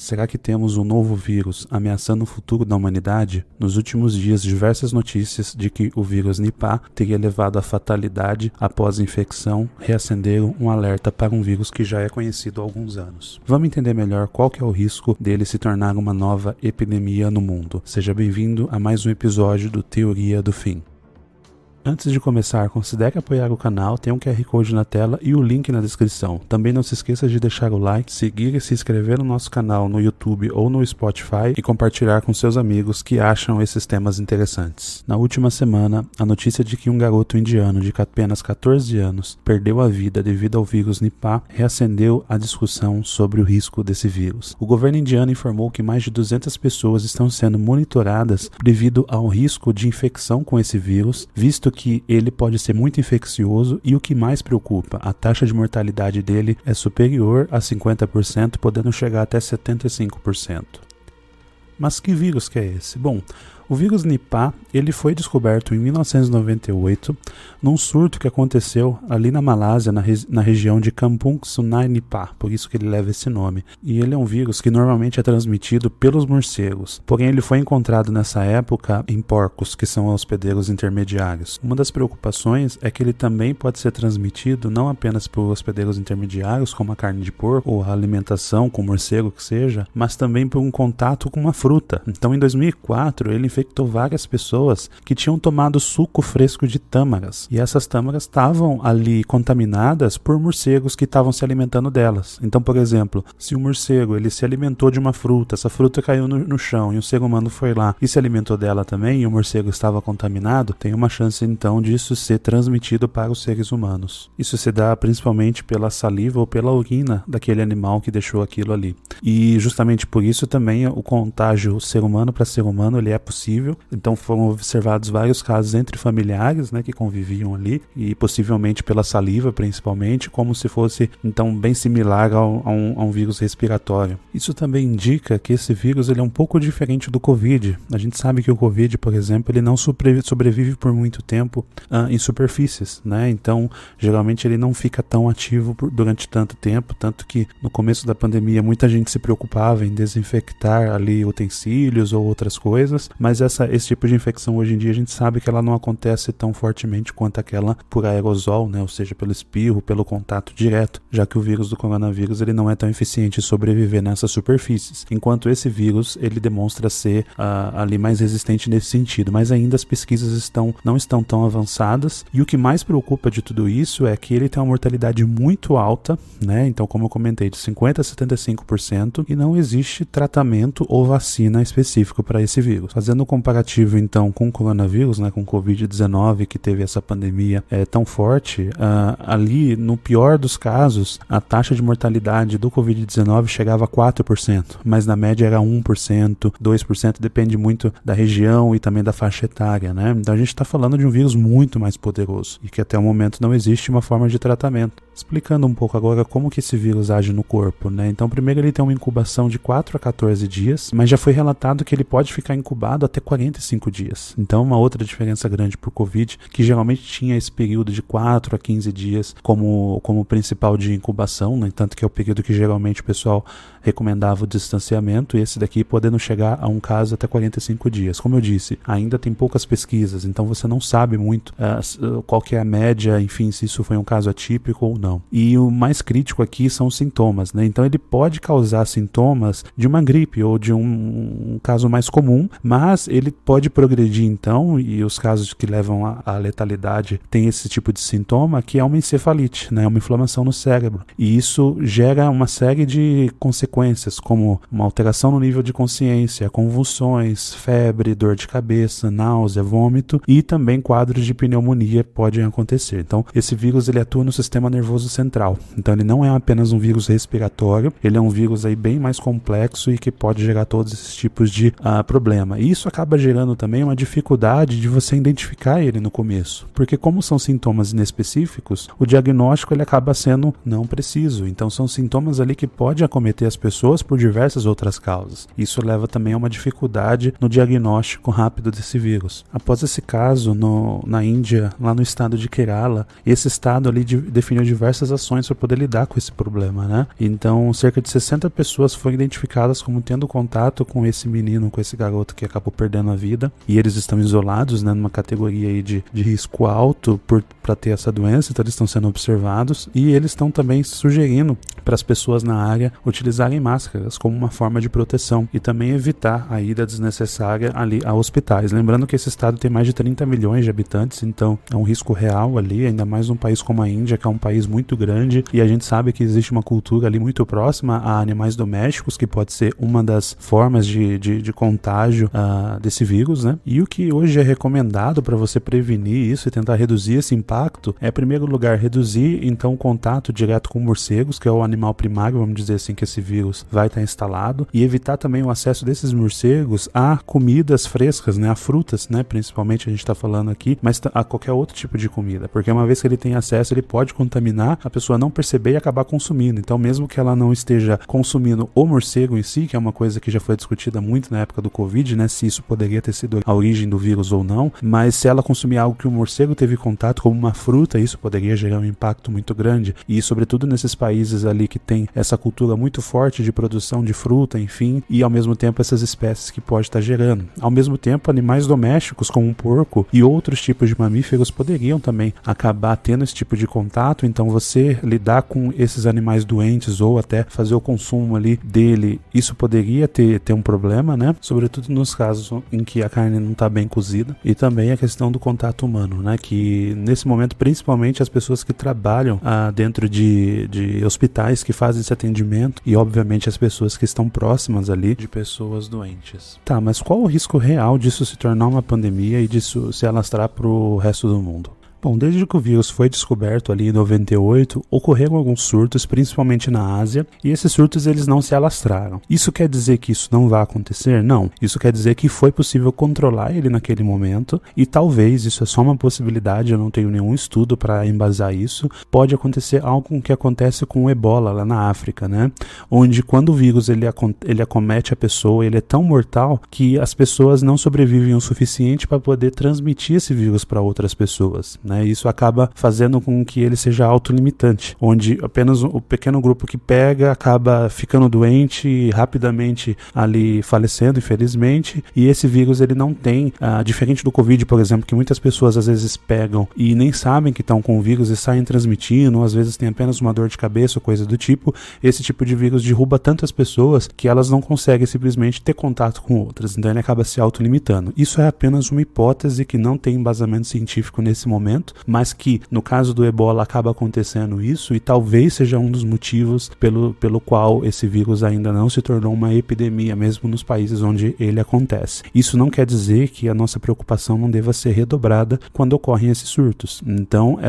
Será que temos um novo vírus ameaçando o futuro da humanidade? Nos últimos dias, diversas notícias de que o vírus Nipah teria levado à fatalidade após a infecção reacenderam um alerta para um vírus que já é conhecido há alguns anos. Vamos entender melhor qual que é o risco dele se tornar uma nova epidemia no mundo. Seja bem-vindo a mais um episódio do Teoria do Fim. Antes de começar, considere apoiar o canal, tem um QR Code na tela e o link na descrição. Também não se esqueça de deixar o like, seguir e se inscrever no nosso canal no YouTube ou no Spotify e compartilhar com seus amigos que acham esses temas interessantes. Na última semana, a notícia de que um garoto indiano de apenas 14 anos perdeu a vida devido ao vírus Nipah reacendeu a discussão sobre o risco desse vírus. O governo indiano informou que mais de 200 pessoas estão sendo monitoradas devido ao risco de infecção com esse vírus, visto que ele pode ser muito infeccioso e o que mais preocupa, a taxa de mortalidade dele é superior a 50%, podendo chegar até 75%. Mas que vírus que é esse? Bom, o vírus Nipah, ele foi descoberto em 1998 num surto que aconteceu ali na Malásia, na região de Kampung Sungai Nipah, por isso que ele leva esse nome. E ele é um vírus que normalmente é transmitido pelos morcegos, porém ele foi encontrado nessa época em porcos, que são hospedeiros intermediários. Uma das preocupações é que ele também pode ser transmitido não apenas por hospedeiros intermediários, como a carne de porco ou a alimentação com morcego que seja, mas também por um contato com uma fruta. Então em 2004 ele infectou várias pessoas que tinham tomado suco fresco de tâmaras, e essas tâmaras estavam ali contaminadas por morcegos que estavam se alimentando delas. Então, por exemplo, se o morcego ele se alimentou de uma fruta, essa fruta caiu no chão e o ser humano foi lá e se alimentou dela também e o morcego estava contaminado, tem uma chance então disso ser transmitido para os seres humanos. Isso se dá principalmente pela saliva ou pela urina daquele animal que deixou aquilo ali. E justamente por isso também o contágio ser humano para ser humano ele é possível. Então foram observados vários casos entre familiares, né, que conviviam ali, e possivelmente pela saliva principalmente, como se fosse então bem similar a um vírus respiratório. Isso também indica que esse vírus ele é um pouco diferente do Covid. A gente sabe que o Covid, por exemplo, ele não sobrevive por muito tempo em superfícies, né? Então geralmente ele não fica tão ativo durante tanto tempo, tanto que no começo da pandemia muita gente se preocupava em desinfectar ali utensílios ou outras coisas, mas esse tipo de infecção hoje em dia a gente sabe que ela não acontece tão fortemente quanto aquela por aerosol, né? Ou seja, pelo espirro, pelo contato direto, já que o vírus do coronavírus ele não é tão eficiente em sobreviver nessas superfícies, enquanto esse vírus ele demonstra ser ali mais resistente nesse sentido, mas ainda as pesquisas não estão tão avançadas, e o que mais preocupa de tudo isso é que ele tem uma mortalidade muito alta, né? Então, como eu comentei, de 50% a 75%, e não existe tratamento ou vacina específico para esse vírus. Fazendo um comparativo então com o coronavírus, né, com o Covid-19 que teve essa pandemia tão forte, ali no pior dos casos a taxa de mortalidade do Covid-19 chegava a 4%, mas na média era 1%, 2%, depende muito da região e também da faixa etária, né? Então a gente está falando de um vírus muito mais poderoso e que até o momento não existe uma forma de tratamento. Explicando um pouco agora como que esse vírus age no corpo, né? Então primeiro ele tem uma incubação de 4 a 14 dias, mas já foi relatado que ele pode ficar incubado até 45 dias. Então uma outra diferença grande por Covid, que geralmente tinha esse período de 4 a 15 dias como principal de incubação, né? Tanto que é o período que geralmente o pessoal recomendava o distanciamento, e esse daqui podendo chegar a um caso até 45 dias. Como eu disse, ainda tem poucas pesquisas, então você não sabe muito qual que é a média, enfim, se isso foi um caso atípico ou não. E o mais crítico aqui são os sintomas, né? Então ele pode causar sintomas de uma gripe ou de um caso mais comum, mas ele pode progredir então, e os casos que levam à letalidade tem esse tipo de sintoma, que é uma encefalite, né? Uma inflamação no cérebro. E isso gera uma série de consequências, como uma alteração no nível de consciência, convulsões, febre, dor de cabeça, náusea, vômito, e também quadros de pneumonia podem acontecer. Então esse vírus ele atua no sistema nervoso central. Então ele não é apenas um vírus respiratório, ele é um vírus aí bem mais complexo e que pode gerar todos esses tipos de problema. E isso isso acaba gerando também uma dificuldade de você identificar ele no começo, porque como são sintomas inespecíficos, o diagnóstico ele acaba sendo não preciso. Então são sintomas ali que podem acometer as pessoas por diversas outras causas. Isso leva também a uma dificuldade no diagnóstico rápido desse vírus. Após esse caso na Índia, lá no estado de Kerala, esse estado ali definiu diversas ações para poder lidar com esse problema, né? Então cerca de 60 pessoas foram identificadas como tendo contato com esse menino, com esse garoto que acabou perdendo a vida, e eles estão isolados, né, numa categoria aí de risco alto para ter essa doença, então eles estão sendo observados, e eles estão também sugerindo para as pessoas na área utilizarem máscaras como uma forma de proteção e também evitar a ida desnecessária ali a hospitais. Lembrando que esse estado tem mais de 30 milhões de habitantes, então é um risco real ali, ainda mais num país como a Índia, que é um país muito grande, e a gente sabe que existe uma cultura ali muito próxima a animais domésticos, que pode ser uma das formas de contágio desse vírus, né? E o que hoje é recomendado para você prevenir isso e tentar reduzir esse impacto é, em primeiro lugar, reduzir então o contato direto com morcegos, que é o animal primário, vamos dizer assim, que esse vírus vai estar instalado, e evitar também o acesso desses morcegos a comidas frescas, né? A frutas, né? Principalmente a gente está falando aqui, mas a qualquer outro tipo de comida, porque uma vez que ele tem acesso, ele pode contaminar, a pessoa não perceber e acabar consumindo. Então, mesmo que ela não esteja consumindo o morcego em si, que é uma coisa que já foi discutida muito na época do Covid, né? Se isso poderia ter sido a origem do vírus ou não, mas se ela consumir algo que o morcego teve contato, como uma fruta, isso poderia gerar um impacto muito grande, e sobretudo nesses países ali que tem essa cultura muito forte de produção de fruta, enfim, e ao mesmo tempo essas espécies que pode estar gerando. Ao mesmo tempo, animais domésticos como um porco e outros tipos de mamíferos poderiam também acabar tendo esse tipo de contato, então você lidar com esses animais doentes ou até fazer o consumo ali dele, isso poderia ter um problema, né? Sobretudo nos casos em que a carne não está bem cozida, e também a questão do contato humano, né? Que nesse momento, principalmente as pessoas que trabalham dentro de hospitais que fazem esse atendimento, e obviamente as pessoas que estão próximas ali de pessoas doentes. Tá, mas qual o risco real disso se tornar uma pandemia e disso se alastrar para o resto do mundo? Bom, desde que o vírus foi descoberto ali em 98, ocorreram alguns surtos, principalmente na Ásia, e esses surtos eles não se alastraram. Isso quer dizer que isso não vai acontecer? Não. Isso quer dizer que foi possível controlar ele naquele momento, e talvez, isso é só uma possibilidade, eu não tenho nenhum estudo para embasar isso, pode acontecer algo que acontece com o Ebola lá na África, né? Onde quando o vírus ele acomete a pessoa, ele é tão mortal que as pessoas não sobrevivem o suficiente para poder transmitir esse vírus para outras pessoas. Né? Isso acaba fazendo com que ele seja autolimitante, onde apenas o pequeno grupo que pega acaba ficando doente e rapidamente ali falecendo, infelizmente, e esse vírus ele não tem, diferente do Covid, por exemplo, que muitas pessoas às vezes pegam e nem sabem que estão com o vírus e saem transmitindo, ou às vezes tem apenas uma dor de cabeça ou coisa do tipo, esse tipo de vírus derruba tantas pessoas que elas não conseguem simplesmente ter contato com outras, então ele acaba se autolimitando. Isso é apenas uma hipótese que não tem embasamento científico nesse momento, mas que no caso do Ebola acaba acontecendo isso, e talvez seja um dos motivos pelo qual esse vírus ainda não se tornou uma epidemia, mesmo nos países onde ele acontece. Isso não quer dizer que a nossa preocupação não deva ser redobrada quando ocorrem esses surtos. Então,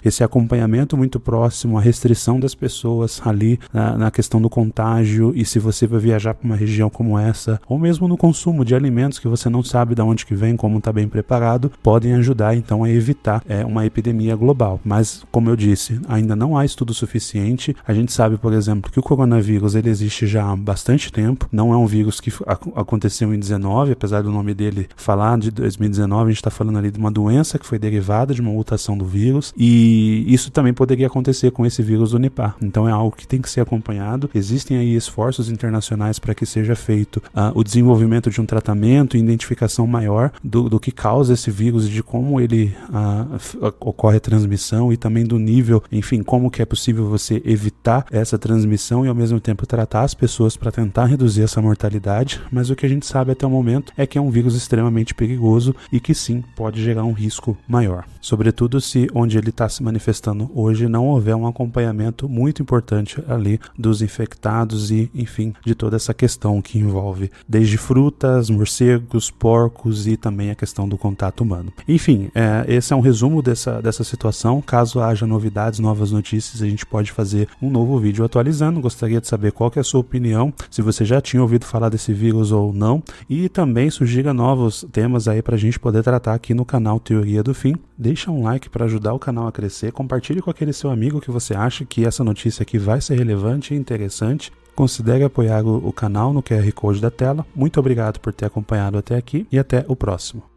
esse acompanhamento muito próximo, a restrição das pessoas ali na questão do contágio, e se você vai viajar para uma região como essa, ou mesmo no consumo de alimentos que você não sabe de onde que vem, como está bem preparado, podem ajudar então a evitar uma epidemia global. Mas, como eu disse, ainda não há estudo suficiente. A gente sabe, por exemplo, que o coronavírus ele existe já há bastante tempo. Não é um vírus que aconteceu em 19, apesar do nome dele falar de 2019, a gente está falando ali de uma doença que foi derivada de uma mutação do vírus, e isso também poderia acontecer com esse vírus do Nipah. Então é algo que tem que ser acompanhado. Existem aí esforços internacionais para que seja feito o desenvolvimento de um tratamento e identificação maior do que causa esse vírus e de como ele ocorre a transmissão, e também do nível, enfim, como que é possível você evitar essa transmissão e ao mesmo tempo tratar as pessoas para tentar reduzir essa mortalidade. Mas o que a gente sabe até o momento é que é um vírus extremamente perigoso e que sim, pode gerar um risco maior. Sobretudo se onde ele está se manifestando hoje não houver um acompanhamento muito importante ali dos infectados e, enfim, de toda essa questão que envolve desde frutas, morcegos, porcos e também a questão do contato humano. Enfim, esse é um resumo resumo dessa situação. Caso haja novidades, novas notícias, a gente pode fazer um novo vídeo atualizando. Gostaria de saber qual que é a sua opinião, se você já tinha ouvido falar desse vírus ou não, e também sugira novos temas aí pra gente poder tratar aqui no canal Teoria do Fim. Deixa um like para ajudar o canal a crescer, compartilhe com aquele seu amigo que você acha que essa notícia aqui vai ser relevante e interessante. Considere apoiar o canal no QR Code da tela. Muito obrigado por ter acompanhado até aqui e até o próximo.